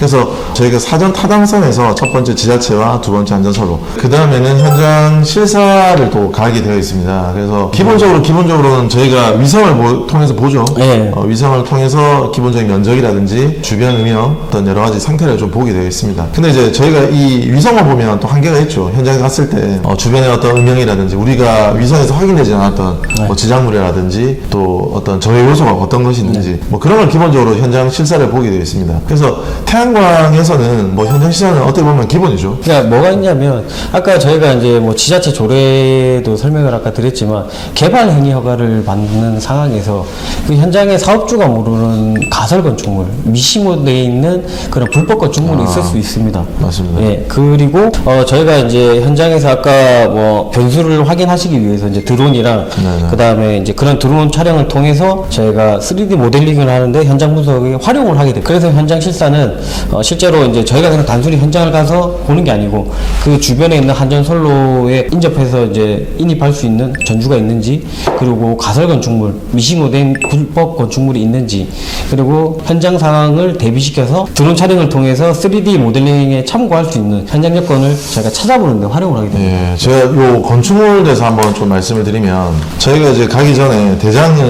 그래서 저희가 사전 타당성에서 첫 번째 지자체와 두 번째 안전선로, 그 다음에는 현장 실사를 또 가게 되어 있습니다. 그래서 기본적으로는 저희가 위성을 통해서 보죠. 네. 위성을 통해서 기본적인 면적이라든지 주변 음영 어떤 여러 가지 상태를 좀 보게 되어 있습니다. 근데 이제 저희가 이 위성을 보면 또 한계가 있죠. 현장에 갔을 때 주변의 어떤 음영이라든지 우리가 위성에서 확인되지 않았던 뭐 지작물이라든지 또 어떤 저해 요소가 어떤 것이 있는지 뭐 그런 걸 기본적으로 현장 실사를 보게 되어 있습니다. 그래서 태양광에서는 뭐 현장 실사는 어떻게 보면 기본이죠. 그러니까 뭐가 있냐면 아까 저희가 이제 뭐 지자체 조례도 설명을 아까 드렸지만 개발 행위 허가를 받는 상황에서 그 현장에 사업주가 모르는 가설 건축물, 미시모되어 있는 그런 불법 건축물이 있을 수 있습니다. 맞습니다. 예, 그리고 저희가 이제 현장에서 아까 뭐 변수를 확인하시기 위해서 이제 드론이랑 그 다음에 이제 그런 드론 촬영을 통해서 저희가 3D 모델링을 하는데 현장 분석에 활용을 하게 돼요. 그래서 현장 실사는 실제로 이제 저희가 그냥 단순히 현장을 가서 보는 게 아니고 그 주변에 있는 한전선로에 인접해서 이제 인입할 수 있는 전주가 있는지, 그리고 가설 건축물, 미시모된 불법 건축물이 있는지, 그리고 현장 상황을 대비시켜서 드론 촬영을 통해서 3D 모델링에 참고할 수 있는 현장 여건을 저희가 찾아보는 데 활용을 하게 됩니다. 예, 제가 요 건축물에 대해서 한번 좀 말씀을 드리면, 저희가 이제 가기 전에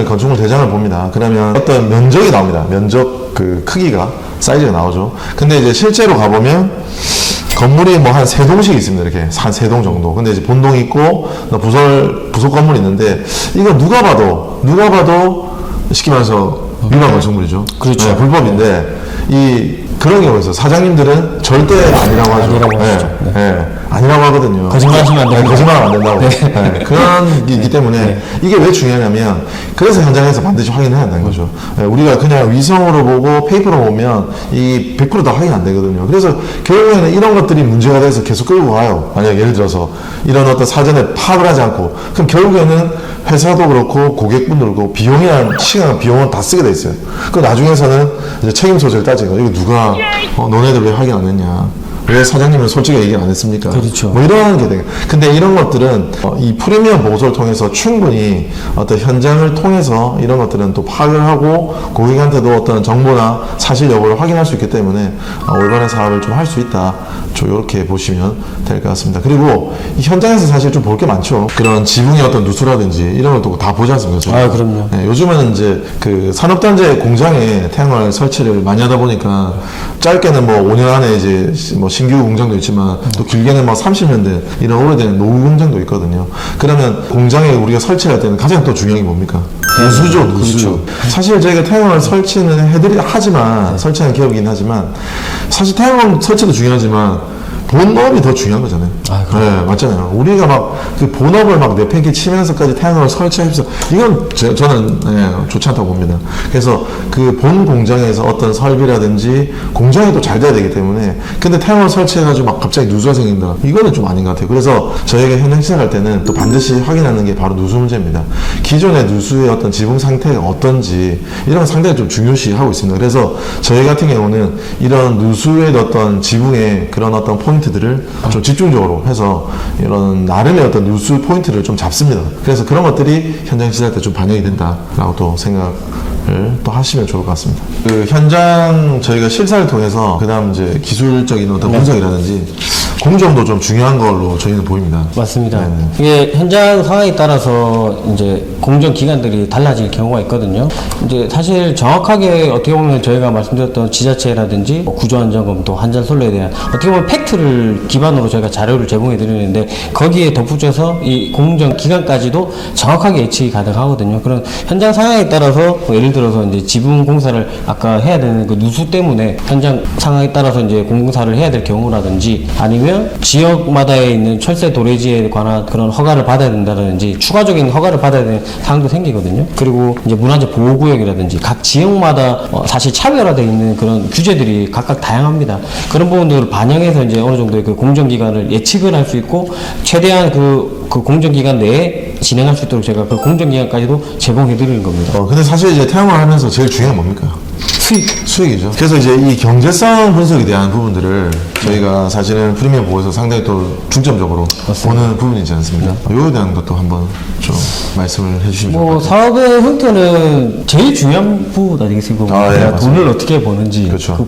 건축물 대장을 봅니다. 그러면 어떤 면적이 나옵니다. 면적 그 크기가, 사이즈가 나오죠. 근데 이제 실제로 가보면 건물이 뭐 한 3동씩 있습니다. 이렇게 한 3동 정도. 근데 이제 본동 있고 부속 건물이 있는데, 이거 누가 봐도 쉽게 말해서 위반 건축물이죠. 그렇죠. 네, 불법인데 그런 경우가 있어요. 사장님들은 절대 아니라고 하죠. 아니라고 하시죠. 네. 네. 아니라고 하거든요. 거짓말 하시면 안 됩니다. 거짓말 안 된다고. 네. 그런 게 있기 때문에 이게 왜 중요하냐면, 그래서 현장에서 반드시 확인해야 한다는 거죠. 네. 우리가 그냥 위성으로 보고 페이퍼로 보면 이 100% 다 확인 안 되거든요. 그래서 결국에는 이런 것들이 문제가 돼서 계속 끌고 가요. 만약 예를 들어서 이런 어떤 사전에 파악을 하지 않고, 그럼 결국에는 회사도 그렇고 고객분들도 비용이란 시간, 비용은 다 쓰게 돼 있어요. 그 나중에서는 이제 책임 소재를 따지고, 이거 누가 너네들 왜 확인 안 했냐, 왜 사장님은 솔직히 얘기 안 했습니까? 그렇죠. 뭐 이런 게 되게. 근데 이런 것들은 이 프리미엄 보고서를 통해서 충분히 어떤 현장을 통해서 이런 것들은 또 파악을 하고 고객한테도 어떤 정보나 사실 여부를 확인할 수 있기 때문에 올바른 사업을 좀 할 수 있다. 이렇게 보시면 될 것 같습니다. 그리고 이 현장에서 사실 좀 볼 게 많죠. 그런 지붕의 어떤 누수라든지 이런 것도 다 보지 않습니까? 저희가? 그럼요. 네, 요즘은 이제 그 산업단지 공장에 태양광 설치를 많이 하다 보니까 짧게는 뭐 5년 안에 이제 뭐 신규 공장도 있지만 또 길게는 뭐 30년 된 이런 오래된 노후 공장도 있거든요. 그러면 공장에 우리가 설치할 때는 가장 또 중요한 게 뭡니까? 누수죠, 누수. 그렇죠. 사실 저희가 태양광 설치는 하지만, 설치하는 기업이긴 하지만, 사실 태양광 설치도 중요하지만 본업이 더 중요한 거잖아요. 네, 맞잖아요. 우리가 막 그 본업을 막 내팽개 치면서까지 태양광을 설치하면서, 이건 저는 좋지 않다고 봅니다. 그래서 그 본 공장에서 어떤 설비라든지 공장이 또 잘 돼야 되기 때문에, 근데 태양광 설치해가지고 막 갑자기 누수가 생긴다, 이거는 좀 아닌 것 같아요. 그래서 저희가 현장 시작할 때는 또 반드시 확인하는 게 바로 누수 문제입니다. 기존의 누수의 어떤 지붕 상태가 어떤지 이런 상당히 좀 중요시하고 있습니다. 그래서 저희 같은 경우는 이런 누수의 어떤 지붕의 그런 어떤 포인트들을 좀 집중적으로 해서 이런 나름의 어떤 누수 포인트를 좀 잡습니다. 그래서 그런 것들이 현장 시작할 때 좀 반영이 된다라고 또 생각을 또 하시면 좋을 것 같습니다. 그 현장 저희가 실사를 통해서 그다음 이제 기술적인 어떤 분석이라든지 공정도 좀 중요한 걸로 저희는 보입니다. 맞습니다. 네네. 이게 현장 상황에 따라서 이제 공정 기간들이 달라질 경우가 있거든요. 이제 사실 정확하게 어떻게 보면 저희가 말씀드렸던 지자체라든지 구조안전검토, 한전선로에 대한 어떻게 보면 팩트를 기반으로 저희가 자료를 제공해 드리는데, 거기에 덧붙여서 이 공정 기간까지도 정확하게 예측이 가능하거든요. 그런 현장 상황에 따라서 뭐 예를 들어서 이제 지붕 공사를 아까 해야 되는 그 누수 때문에 현장 상황에 따라서 이제 공사를 해야 될 경우라든지, 아니면 지역마다에 있는 철새 도래지에 관한 그런 허가를 받아야 된다든지 추가적인 허가를 받아야 되는 사항도 생기거든요. 그리고 이제 문화재 보호구역이라든지 각 지역마다 사실 차별화되어 있는 그런 규제들이 각각 다양합니다. 그런 부분들을 반영해서 이제 어느 정도의 그 공정기간을 예측을 할 수 있고, 최대한 그 공정기간 내에 진행할 수 있도록 제가 그 공정기간까지도 제공해 드리는 겁니다. 근데 사실 이제 태양광을 하면서 제일 중요한 건 뭡니까? 수익이죠. 그래서 이제 이 경제성 분석에 대한 부분들을 저희가 사실은 프리미엄 보고서 상당히 또 중점적으로 보는 부분이지 않습니까? 이거에 대한 것도 한번 좀 말씀을 해주시면 좋을 것 같아요. 사업의 형태는 제일 중요한 부분 아니겠습니까? 아, 예, 내가 맞습니다. 돈을 어떻게 버는지. 그렇죠.